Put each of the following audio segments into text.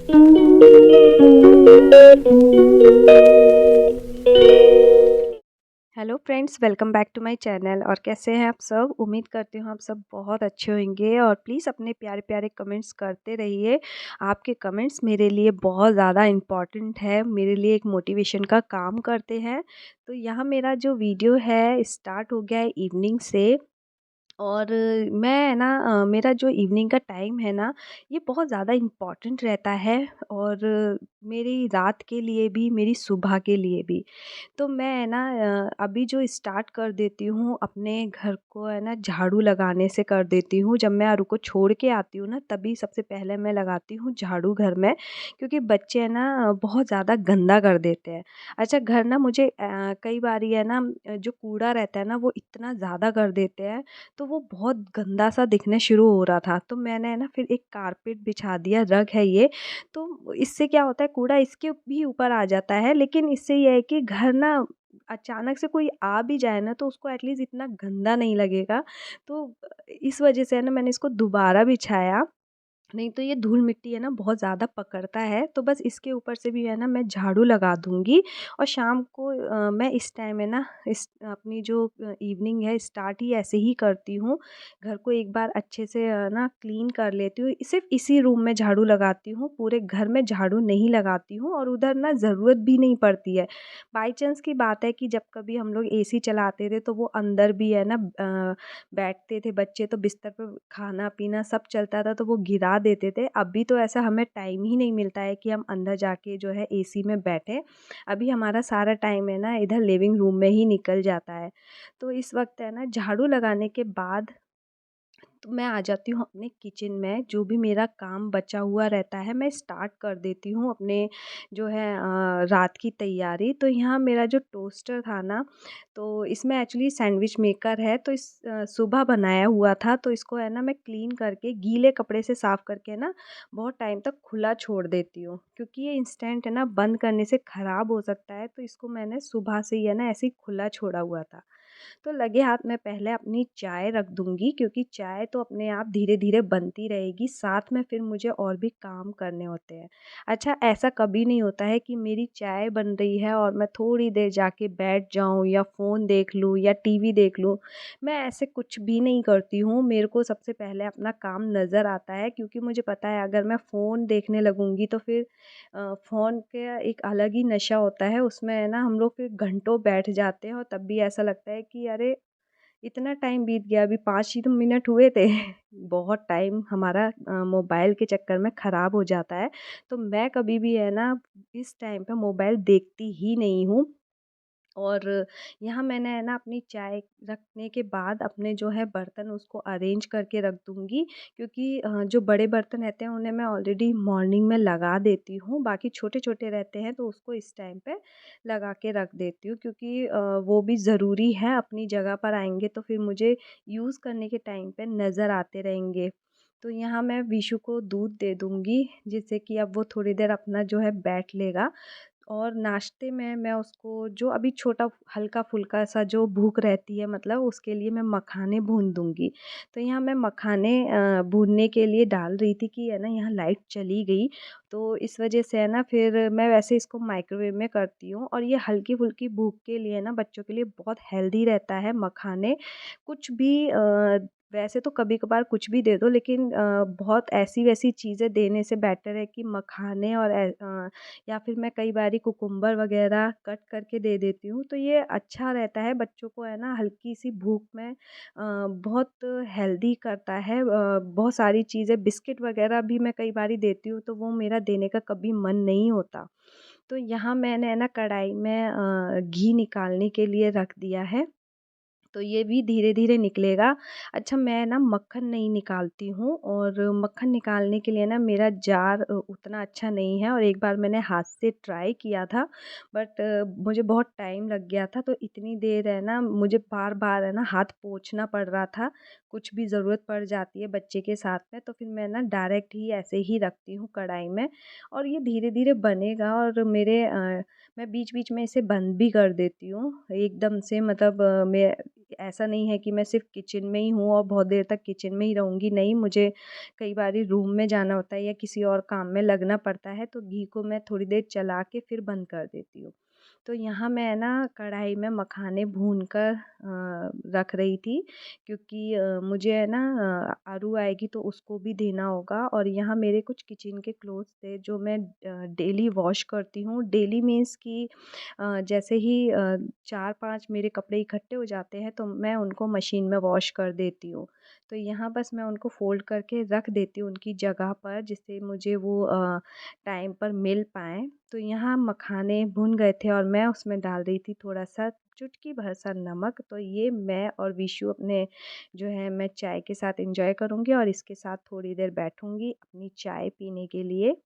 Hello friends, welcome back to my channel. और कैसे हैं आप सब? उम्मीद करती हूँ आप सब बहुत अच्छे होंगे और प्लीज़ अपने प्यारे प्यारे कमेंट्स करते रहिए। आपके कमेंट्स मेरे लिए बहुत ज़्यादा इम्पॉर्टेंट है, मेरे लिए एक मोटिवेशन का काम करते हैं। तो यहाँ मेरा जो वीडियो है स्टार्ट हो गया है इवनिंग से। और मैं ना मेरा जो इवनिंग का टाइम है ना, ये बहुत ज़्यादा इम्पॉर्टेंट रहता है। और मेरी रात के लिए भी, मेरी सुबह के लिए भी। तो मैं है ना अभी जो स्टार्ट कर देती हूँ अपने घर को है ना झाड़ू लगाने से कर देती हूँ। जब मैं अरु को छोड़ के आती हूँ ना, तभी सबसे पहले मैं लगाती हूँ झाड़ू घर में। क्योंकि बच्चे है ना बहुत ज़्यादा गंदा कर देते हैं। अच्छा, घर ना मुझे कई बारी है ना जो कूड़ा रहता है ना वो इतना ज़्यादा कर देते हैं, तो वो बहुत गंदा सा दिखने शुरू हो रहा था। तो मैंने है ना फिर एक कारपेट बिछा दिया, रग है ये। तो इससे क्या होता है, कूड़ा इसके भी ऊपर आ जाता है, लेकिन इससे ये है कि घर ना अचानक से कोई आ भी जाए ना तो उसको एटलीस्ट इतना गंदा नहीं लगेगा। तो इस वजह से है ना मैंने इसको दोबारा बिछाया। नहीं तो ये धूल मिट्टी है ना बहुत ज़्यादा पकड़ता है। तो बस इसके ऊपर से भी है ना मैं झाड़ू लगा दूँगी। और शाम को मैं इस टाइम है ना इस अपनी जो इवनिंग है स्टार्ट ही ऐसे ही करती हूँ। घर को एक बार अच्छे से ना क्लीन कर लेती हूँ। सिर्फ़ इसी रूम में झाड़ू लगाती हूँ, पूरे घर में झाड़ू नहीं लगाती हूँ और उधर ना ज़रूरत भी नहीं पड़ती है। बाई चांस की बात है कि जब कभी हम लोग एसी चलाते थे तो वो अंदर भी है ना बैठते थे बच्चे, तो बिस्तर पे खाना-पीना सब चलता था तो वो गिरा देते थे। अभी तो ऐसा हमें टाइम ही नहीं मिलता है कि हम अंदर जाके जो है एसी में बैठें। अभी हमारा सारा टाइम है ना इधर लिविंग रूम में ही निकल जाता है। तो इस वक़्त है ना झाड़ू लगाने के बाद तो मैं आ जाती हूँ अपने किचन में। जो भी मेरा काम बचा हुआ रहता है मैं स्टार्ट कर देती हूँ अपने जो है रात की तैयारी। तो यहाँ मेरा जो टोस्टर था ना, तो इसमें एक्चुअली सैंडविच मेकर है, तो इस सुबह बनाया हुआ था। तो इसको है ना मैं क्लीन करके गीले कपड़े से साफ़ करके ना बहुत टाइम तक खुला छोड़ देती हूँ, क्योंकि ये इंस्टेंट है ना बंद करने से ख़राब हो सकता है। तो इसको मैंने सुबह से ही है ना ऐसे ही खुला छोड़ा हुआ था। तो लगे हाथ मैं पहले अपनी चाय रख दूँगी, क्योंकि चाय तो अपने आप धीरे-धीरे बनती रहेगी, साथ में फिर मुझे और भी काम करने होते हैं। अच्छा, ऐसा कभी नहीं होता है कि मेरी चाय बन रही है और मैं थोड़ी देर जाके बैठ जाऊँ या फ़ोन देख लूँ या टीवी देख लूँ। मैं ऐसे कुछ भी नहीं करती हूँ। मेरे को सबसे पहले अपना काम नज़र आता है, क्योंकि मुझे पता है अगर मैं फ़ोन देखने लगूँगी तो फिर फ़ोन का एक अलग ही नशा होता है, उसमें है ना हम लोग फिर घंटों बैठ जाते हैं और तब भी ऐसा लगता है कि अरे! इतना टाइम बीत गया, अभी 5 ही तो मिनट हुए थे। बहुत टाइम हमारा मोबाइल के चक्कर में ख़राब हो जाता है। तो मैं कभी भी है ना इस टाइम पे मोबाइल देखती ही नहीं हूँ। और यहाँ मैंने है ना अपनी चाय रखने के बाद अपने जो है बर्तन उसको अरेंज करके रख दूँगी, क्योंकि जो बड़े बर्तन रहते हैं उन्हें मैं ऑलरेडी मॉर्निंग में लगा देती हूँ। बाकी छोटे-छोटे रहते हैं तो उसको इस टाइम पे लगा के रख देती हूँ, क्योंकि वो भी ज़रूरी है, अपनी जगह पर आएँगे तो फिर मुझे यूज़ करने के टाइम पे नज़र आते रहेंगे। तो यहाँ मैं विशु को दूध दे दूँगी, जिससे कि अब वो थोड़ी देर अपना जो है बैठ लेगा। और नाश्ते में मैं उसको जो अभी छोटा हल्का-फुल्का सा जो भूख रहती है, मतलब उसके लिए मैं मखाने भून दूँगी। तो यहाँ मैं मखाने भूनने के लिए डाल रही थी कि है ना यहाँ लाइट चली गई, तो इस वज़ह से है ना फिर मैं वैसे इसको माइक्रोवेव में करती हूँ। और ये हल्की-फुल्की भूख के लिए ना बच्चों के लिए बहुत हेल्दी रहता है मखाने। कुछ भी वैसे तो कभी-कभार कुछ भी दे दो, लेकिन बहुत ऐसी-वैसी चीज़ें देने से बेटर है कि मखाने और या फिर मैं कई बारी कुकुम्बर वग़ैरह कट करके दे देती हूँ, तो ये अच्छा रहता है बच्चों को है ना हल्की-सी भूख में बहुत हेल्दी करता है। बहुत सारी चीज़ें बिस्किट वग़ैरह भी मैं कई बारी देती हूँ, तो वो मेरा देने का कभी मन नहीं होता। तो यहाँ मैंने है ना कढ़ाई में घी निकालने के लिए रख दिया है। तो ये भी धीरे-धीरे निकलेगा। अच्छा, मैं ना मक्खन नहीं निकालती हूँ, और मक्खन निकालने के लिए ना मेरा जार उतना अच्छा नहीं है। और एक बार मैंने हाथ से ट्राई किया था, बट मुझे बहुत टाइम लग गया था, तो इतनी देर है ना मुझे बार-बार है ना हाथ पोंछना पड़ रहा था। कुछ भी ज़रूरत पड़ जाती है बच्चे के साथ में, तो फिर मैं ना डायरेक्ट ही ऐसे ही रखती हूँ कढ़ाई में। और ये धीरे-धीरे बनेगा, और मैं बीच-बीच में इसे बंद भी कर देती हूँ। एकदम से मतलब मैं ऐसा नहीं है कि मैं सिर्फ़ किचन में ही हूँ और बहुत देर तक किचन में ही रहूँगी, नहीं, मुझे कई बारी रूम में जाना होता है या किसी और काम में लगना पड़ता है, तो घी को मैं थोड़ी देर चला के फिर बंद कर देती हूँ। तो यहाँ मैं ना कढ़ाई में मखाने भून कर रख रही थी, क्योंकि मुझे है ना आरू आएगी तो उसको भी देना होगा। और यहाँ मेरे कुछ किचन के क्लोथ्स थे जो मैं डेली वॉश करती हूँ। डेली मीन्स कि जैसे ही 4-5 मेरे कपड़े इकट्ठे हो जाते हैं तो मैं उनको मशीन में वॉश कर देती हूँ। तो यहाँ बस मैं उनको फ़ोल्ड करके रख देती हूँ उनकी जगह पर, जिससे मुझे वो टाइम पर मिल पाएँ। तो यहाँ मखाने भुन गए थे और मैं उसमें डाल रही थी थोड़ा-सा चुटकी भर सा नमक। तो ये मैं और विशु अपने जो है मैं चाय के साथ एंजॉय करूँगी और इसके साथ थोड़ी देर बैठूँगी अपनी चाय पीने के लिए।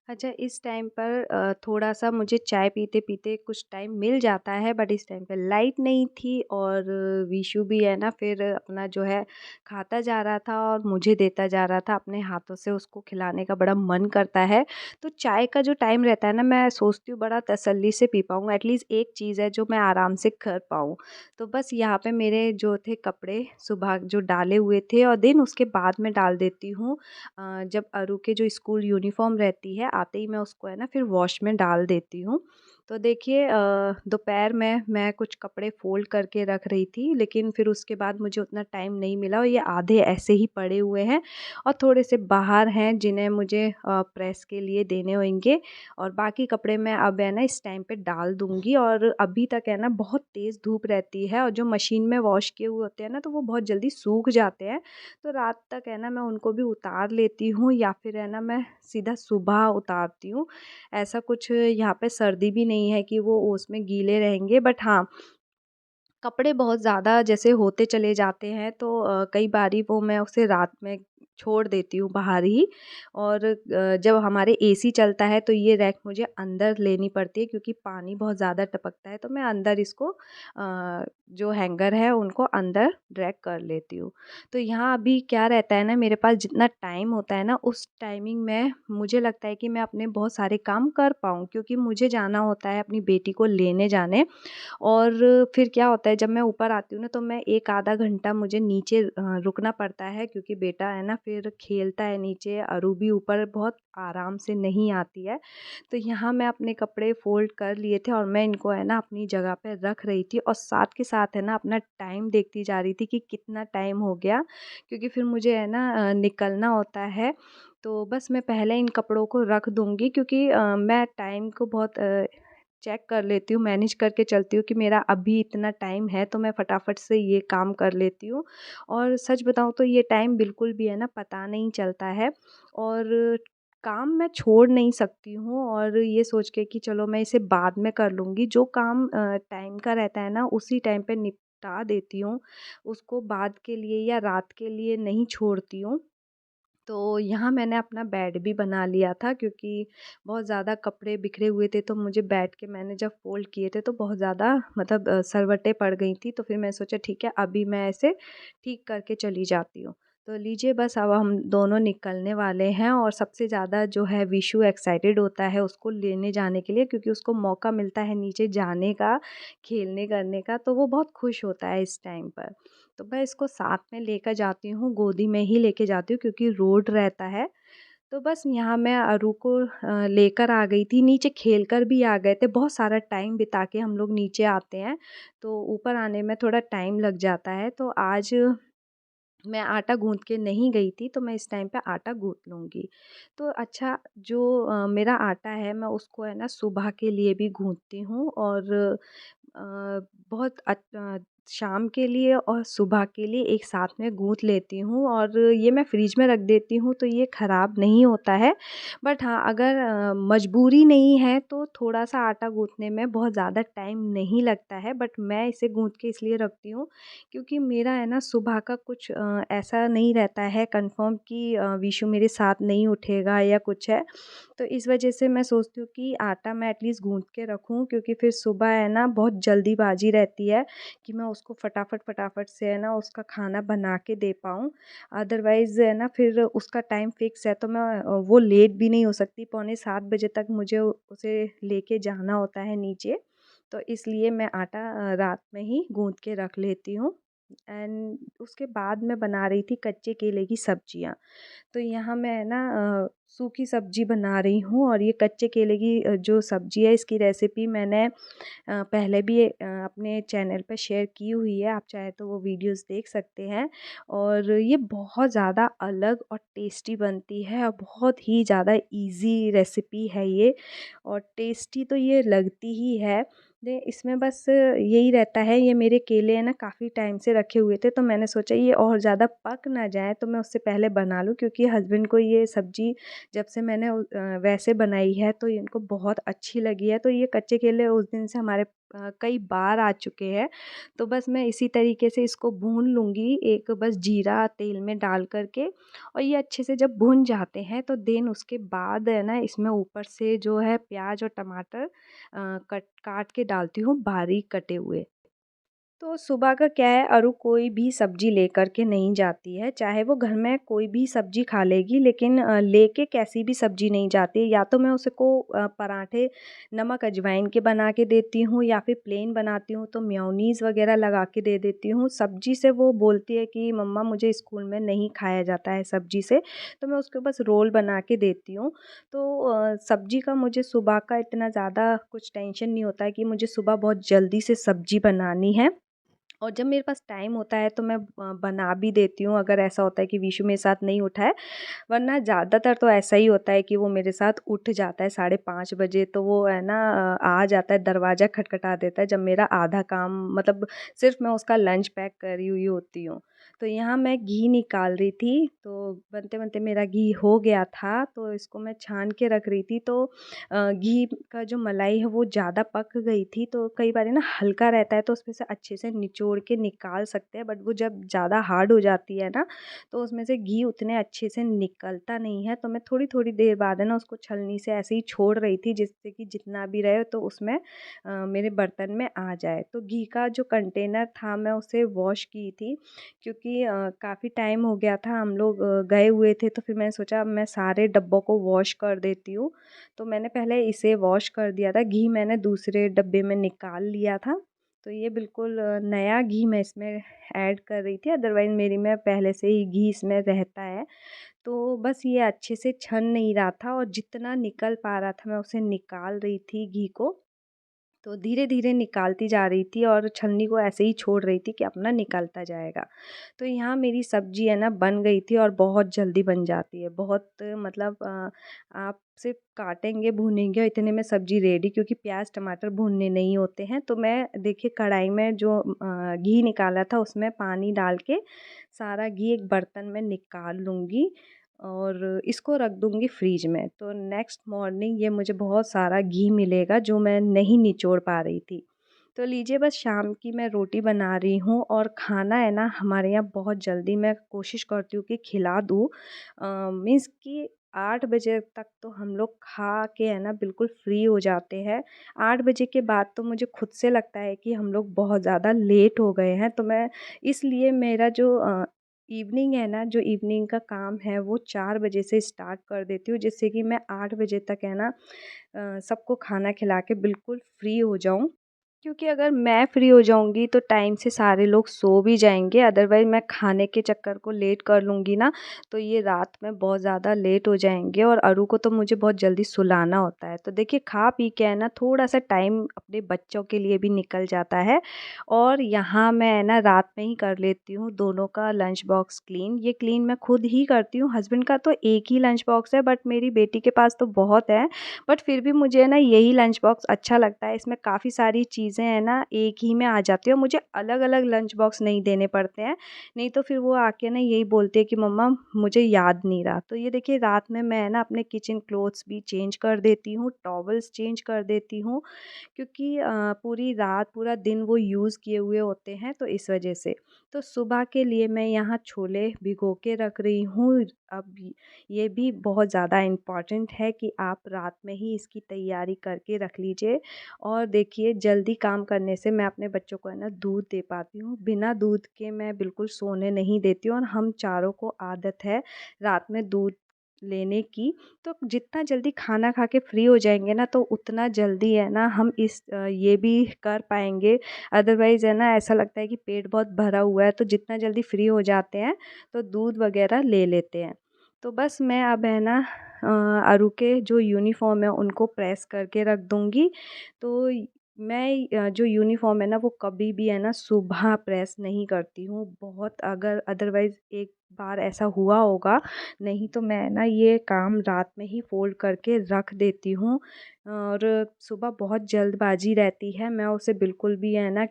अच्छा, इस टाइम पर थोड़ा-सा मुझे चाय पीते-पीते कुछ टाइम मिल जाता है, बट इस टाइम पे लाइट नहीं थी और विशु भी है ना फिर अपना जो है खाता जा रहा था और मुझे देता जा रहा था, अपने हाथों से उसको खिलाने का बड़ा मन करता है। तो चाय का जो टाइम रहता है ना, मैं सोचती हूँ बड़ा तसल्ली से पी पाऊँ, एटलीस्ट एक चीज़ है जो मैं आराम से कर पाऊँ। तो बस यहाँ पे मेरे जो थे कपड़े सुबह जो डाले हुए थे और देन उसके बाद में डाल देती हूँ जब अरू के जो स्कूल यूनिफ़ॉर्म रहती है, आते ही मैं उसको है ना फिर वॉश में डाल देती हूँ। तो देखिए दोपहर में मैं कुछ कपड़े फ़ोल्ड करके रख रही थी, लेकिन फिर उसके बाद मुझे उतना टाइम नहीं मिला और ये आधे ऐसे ही पड़े हुए हैं और थोड़े से बाहर हैं जिन्हें मुझे प्रेस के लिए देने होंगे। और बाकी कपड़े मैं अब है ना इस टाइम पे डाल दूँगी। और अभी तक है ना बहुत तेज़ धूप रहती है और जो मशीन में वॉश किए हुए होते हैं ना, तो वो बहुत जल्दी सूख जाते हैं। तो रात तक है ना मैं उनको भी उतार लेती हूँ या फिर है ना मैं सीधा सुबह उतारती हूँ। ऐसा कुछ यहाँ पे सर्दी भी नहीं है कि वो उसमें गीले रहेंगे, बट हाँ, कपड़े बहुत ज़्यादा जैसे होते चले जाते हैं तो कई बारी वो मैं उसे रात में छोड़ देती हूँ बाहर ही। और जब हमारे एसी चलता है तो ये रैक मुझे अंदर लेनी पड़ती है, क्योंकि पानी बहुत ज़्यादा टपकता है, तो मैं अंदर इसको जो हैंगर है उनको अंदर ड्रैग कर लेती हूँ। तो यहाँ अभी क्या रहता है ना, मेरे पास जितना टाइम होता है ना उस टाइमिंग में मुझे लगता है कि मैं अपने बहुत सारे काम कर पाऊँ, क्योंकि मुझे जाना होता है अपनी बेटी को लेने जाने। और फिर क्या होता है, जब मैं ऊपर आती हूँ ना तो मैं 1 आधा घंटा मुझे नीचे रुकना पड़ता है, क्योंकि बेटा है ना फिर खेलता है नीचे, अरू भी ऊपर बहुत आराम से नहीं आती है। तो यहाँ मैं अपने कपड़े फ़ोल्ड कर लिए थे और मैं इनको है ना अपनी जगह पे रख रही थी और साथ के साथ है ना अपना टाइम देखती जा रही थी कि कितना टाइम हो गया, क्योंकि फिर मुझे है ना निकलना होता है। तो बस मैं पहले इन कपड़ों को रख दूँगी, क्योंकि मैं टाइम को बहुत चेक कर लेती हूँ, मैनेज करके चलती हूँ कि मेरा अभी इतना टाइम है तो मैं फटाफट से ये काम कर लेती हूँ। और सच बताऊँ तो ये टाइम बिल्कुल भी है ना पता नहीं चलता है। और काम मैं छोड़ नहीं सकती हूँ और ये सोच के कि चलो मैं इसे बाद में कर लूँगी। जो काम टाइम का रहता है ना उसी टाइम पे निपटा देती हूँ, उसको बाद के लिए या रात के लिए नहीं छोड़ती हूँ। तो यहाँ मैंने अपना बेड भी बना लिया था, क्योंकि बहुत ज़्यादा कपड़े बिखरे हुए थे, तो मुझे बैठ के मैंने जब फ़ोल्ड किए थे तो बहुत ज़्यादा मतलब सरवटें पड़ गई थी। तो फिर मैं सोचा ठीक है, अभी मैं ऐसे ठीक करके चली जाती हूँ। तो लीजिए, बस अब हम दोनों निकलने वाले हैं और सबसे ज़्यादा जो है विशु एक्साइटेड होता है उसको लेने जाने के लिए, क्योंकि उसको मौका मिलता है नीचे जाने का, खेलने करने का, तो वो बहुत खुश होता है इस टाइम पर। तो मैं इसको साथ में लेकर जाती हूँ, गोदी में ही लेके जाती हूँ, क्योंकि रोड रहता है। तो बस यहाँ मैं अरू को लेकर आ गई थी, नीचे खेल कर भी आ गए थे, बहुत सारा टाइम बिता के हम लोग नीचे आते हैं, तो ऊपर आने में थोड़ा टाइम लग जाता है। तो आज मैं आटा गूँथ के नहीं गई थी, तो मैं इस टाइम पे आटा गूँथ लूँगी। तो अच्छा, जो मेरा आटा है मैं उसको है ना सुबह के लिए भी गूँथती हूँ और बहुत शाम के लिए और सुबह के लिए एक साथ में गूँथ लेती हूँ और ये मैं फ्रिज में रख देती हूँ तो ये ख़राब नहीं होता है। बट हाँ, अगर मजबूरी नहीं है तो थोड़ा-सा आटा गूँथने में बहुत ज़्यादा टाइम नहीं लगता है, बट मैं इसे गूँथ के इसलिए रखती हूँ क्योंकि मेरा है ना सुबह का कुछ ऐसा नहीं रहता है कन्फ़र्म कि विशु मेरे साथ नहीं उठेगा या कुछ है। तो इस वजह से मैं सोचती हूँ कि आटा मैं एटलीस्ट गूँथ के रखूँ, क्योंकि फिर सुबह है ना बहुत जल्दीबाजी रहती है कि मैं उसको फटाफट से है ना उसका खाना बना के दे पाऊँ। अदरवाइज़ है ना फिर उसका टाइम फ़िक्स है तो मैं वो लेट भी नहीं हो सकती, पौने 7 बजे तक मुझे उसे लेके जाना होता है नीचे। तो इसलिए मैं आटा रात में ही गूँथ के रख लेती हूँ। एंड उसके बाद मैं बना रही थी कच्चे केले की सब्जियाँ। तो यहाँ मैं ना सूखी सब्जी बना रही हूँ, और ये कच्चे केले की जो सब्जी है इसकी रेसिपी मैंने पहले भी अपने चैनल पे शेयर की हुई है, आप चाहे तो वो वीडियोस देख सकते हैं। और ये बहुत ज़्यादा अलग और टेस्टी बनती है, और बहुत ही ज़्यादा इजी रेसिपी है ये, और टेस्टी तो ये लगती ही है। दे इसमें बस यही रहता है, ये मेरे केले हैं ना काफ़ी टाइम से रखे हुए थे, तो मैंने सोचा ये और ज़्यादा पक ना जाए तो मैं उससे पहले बना लूँ, क्योंकि हस्बैंड को ये सब्ज़ी जब से मैंने वैसे बनाई है तो इनको बहुत अच्छी लगी है। तो ये कच्चे केले उस दिन से हमारे कई बार आ चुके हैं। तो बस मैं इसी तरीके से इसको भून लूँगी, एक बस जीरा तेल में डाल कर के, और ये अच्छे से जब भुन जाते हैं तो देन उसके बाद है ना इसमें ऊपर से जो है प्याज और टमाटर कट काट के डालती हूँ, बारीक कटे हुए। तो सुबह का क्या है, अरु कोई भी सब्ज़ी लेकर के नहीं जाती है, चाहे वो घर में कोई भी सब्ज़ी खा लेगी, लेकिन लेके कैसी भी सब्ज़ी नहीं जाती। या तो मैं उसको पराठे नमक अजवाइन के बना के देती हूँ, या फिर प्लेन बनाती हूँ तो मेयोनीज़ वग़ैरह लगा के दे देती हूँ। सब्ज़ी से वो बोलती है कि मम्मा मुझे स्कूल में नहीं खाया जाता है सब्ज़ी से, तो मैं उसको बस रोल बना के देती हूँ। तो सब्ज़ी का मुझे सुबह का इतना ज़्यादा कुछ टेंशन नहीं होता है कि मुझे सुबह बहुत जल्दी से सब्ज़ी बनानी है। और जब मेरे पास टाइम होता है तो मैं बना भी देती हूँ, अगर ऐसा होता है कि विशु मेरे साथ नहीं उठा है। वरना ज़्यादातर तो ऐसा ही होता है कि वो मेरे साथ उठ जाता है 5:30 बजे, तो वो है ना आ जाता है, दरवाज़ा खटखटा देता है जब मेरा आधा काम मतलब सिर्फ़ मैं उसका लंच पैक करी हुई होती हूँ। तो यहाँ मैं घी निकाल रही थी, तो बनते-बनते मेरा घी हो गया था, तो इसको मैं छान के रख रही थी। तो घी का जो मलाई है वो ज़्यादा पक गई थी, तो कई बारी ना हल्का रहता है तो उसमें से अच्छे से निचोड़ के निकाल सकते हैं, बट वो जब ज़्यादा हार्ड हो जाती है ना, तो उसमें से घी उतने अच्छे से निकलता नहीं है। तो मैं थोड़ी-थोड़ी देर बाद है ना उसको छलनी से ऐसे ही छोड़ रही थी, जिससे कि जितना भी रहे तो उसमें मेरे बर्तन में आ जाए। तो घी का जो कंटेनर था मैं उसे वॉश की थी, क्योंकि काफ़ी टाइम हो गया था, हम लोग गए हुए थे, तो फिर मैंने सोचा अब मैं सारे डब्बों को वॉश कर देती हूँ। तो मैंने पहले इसे वॉश कर दिया था, घी मैंने दूसरे डब्बे में निकाल लिया था। तो ये बिल्कुल नया घी मैं इसमें ऐड कर रही थी, अदरवाइज़ मेरी में पहले से ही घी इसमें रहता है। तो बस ये अच्छे से छन नहीं रहा था, और जितना निकल पा रहा था मैं उसे निकाल रही थी घी को। तो धीरे-धीरे निकालती जा रही थी, और छलनी को ऐसे ही छोड़ रही थी कि अपना निकलता जाएगा। तो यहाँ मेरी सब्ज़ी है ना बन गई थी, और बहुत जल्दी बन जाती है। बहुत मतलब आप सिर्फ़ काटेंगे, भूनेंगे और इतने में सब्ज़ी रेडी, क्योंकि प्याज़ टमाटर भूनने नहीं होते हैं। तो मैं देखिए कढ़ाई में जो घी निकाला था उसमें पानी डाल के सारा घी एक बर्तन में निकाल लूँगी, और इसको रख दूँगी फ्रिज में। तो नेक्स्ट मॉर्निंग ये मुझे बहुत सारा घी मिलेगा जो मैं नहीं निचोड़ पा रही थी। तो लीजिए बस शाम की मैं रोटी बना रही हूँ, और खाना है ना हमारे यहाँ बहुत जल्दी मैं कोशिश करती हूँ कि खिला दूँ। मीन्स कि 8 बजे तक तो हम लोग खा के है ना बिल्कुल फ्री हो जाते हैं। 8 बजे के बाद तो मुझे खुद से लगता है कि हम लोग बहुत ज़्यादा लेट हो गए हैं। तो मैं इसलिए मेरा जो इवनिंग है ना, जो इवनिंग का काम है वो 4 बजे से स्टार्ट कर देती हूँ, जिससे कि मैं 8 बजे तक है ना सबको खाना खिला के बिल्कुल फ्री हो जाऊँ। क्योंकि अगर मैं फ्री हो जाऊँगी तो टाइम से सारे लोग सो भी जाएँगे, अदरवाइज़ मैं खाने के चक्कर को लेट कर लूँगी ना, तो ये रात में बहुत ज़्यादा लेट हो जाएँगे, और अरु को तो मुझे बहुत जल्दी सुलाना होता है। तो देखिए खा पी के है ना थोड़ा-सा टाइम अपने बच्चों के लिए भी निकल जाता है, और यहाँ मैं है ना रात में ही कर लेती हूँ दोनों का लंच बॉक्स क्लीन। ये क्लीन मैं खुद ही करती हूँ, हस्बैंड का तो एक ही लंच बॉक्स है, बट मेरी बेटी के पास तो बहुत है। बट फिर भी मुझे है ना यही लंच बॉक्स अच्छा लगता है, इसमें काफ़ी सारी चीज़ें हैं ना एक ही में आ जाती है, और मुझे अलग-अलग लंच बॉक्स नहीं देने पड़ते हैं। नहीं तो फिर वो आके ना यही बोलती है कि मम्मा मुझे याद नहीं रहा। तो ये देखिए रात में मैं है ना अपने किचन क्लॉथ्स भी चेंज कर देती हूँ, टॉवल्स चेंज कर देती हूँ, क्योंकि पूरी रात पूरा दिन वो यूज़ किए हुए होते हैं, तो इस वजह से। तो सुबह के लिए मैं यहाँ छोले भिगो के रख रही हूँ। अब ये भी बहुत ज़्यादा इम्पॉर्टेंट है कि आप रात में ही इसकी तैयारी करके रख लीजिए। और देखिए जल्दी काम करने से मैं अपने बच्चों को है ना दूध दे पाती हूँ, बिना दूध के मैं बिल्कुल सोने नहीं देती हूँ, और हम चारों को आदत है रात में दूध लेने की। तो जितना जल्दी खाना खा के फ्री हो जाएँगे ना तो उतना जल्दी है ना हम ये भी कर पाएँगे। अदरवाइज़ है ना ऐसा लगता है कि पेट बहुत भरा हुआ है, तो जितना जल्दी फ्री हो जाते हैं तो दूध वग़ैरह ले लेते हैं। तो बस मैं अब है ना अरु के जो यूनिफ़ॉर्म है उनको प्रेस करके रख दूँगी। तो मैं जो यूनिफ़ॉर्म है ना वो कभी भी है ना सुबह प्रेस नहीं करती हूँ। बहुत अगर अदरवाइज़ एक बार ऐसा हुआ होगा, नहीं तो मैं ना ये काम रात में ही फ़ोल्ड करके रख देती हूँ। और सुबह बहुत जल्दबाज़ी रहती है, मैं उसे बिल्कुल भी है ना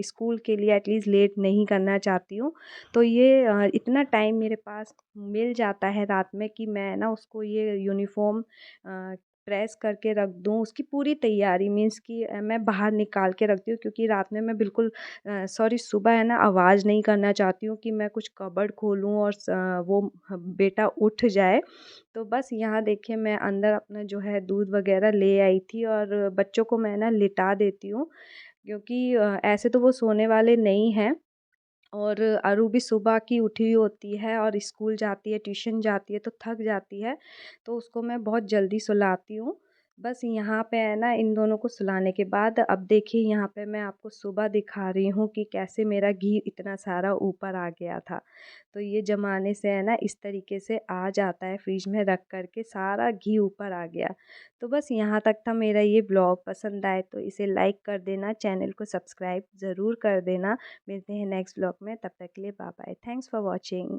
स्कूल के लिए एटलीस्ट लेट नहीं करना चाहती हूँ। तो ये इतना टाइम मेरे पास मिल जाता है रात में कि मैं ना उसको ये यूनिफ़ॉर्म प्रेस करके रख दूँ। उसकी पूरी तैयारी मीन्स कि मैं बाहर निकाल के रखती हूँ, क्योंकि रात में मैं बिल्कुल सुबह है ना आवाज़ नहीं करना चाहती हूँ कि मैं कुछ कबर्ड खोलूँ और वो बेटा उठ जाए। तो बस यहाँ देखिए मैं अंदर अपना जो है दूध वग़ैरह ले आई थी और बच्चों को मैं ना लिटा देती हूँ, क्योंकि ऐसे तो वो सोने वाले नहीं हैं। और अरू भी सुबह की उठी हुई होती है और स्कूल जाती है, ट्यूशन जाती है तो थक जाती है, तो उसको मैं बहुत जल्दी सुलाती हूँ। बस यहाँ पे है ना इन दोनों को सुलाने के बाद अब देखिए यहाँ पे मैं आपको सुबह दिखा रही हूँ कि कैसे मेरा घी इतना सारा ऊपर आ गया था। तो ये जमाने से है ना इस तरीके से आ जाता है फ्रिज में रख कर के सारा घी ऊपर आ गया। तो बस यहाँ तक था मेरा ये ब्लॉग। पसंद आए तो इसे लाइक कर देना, चैनल को सब्सक्राइब ज़रूर कर देना। मिलते हैं नेक्स्ट ब्लॉग में, तब तक के लिए bye bye. Thanks for watching.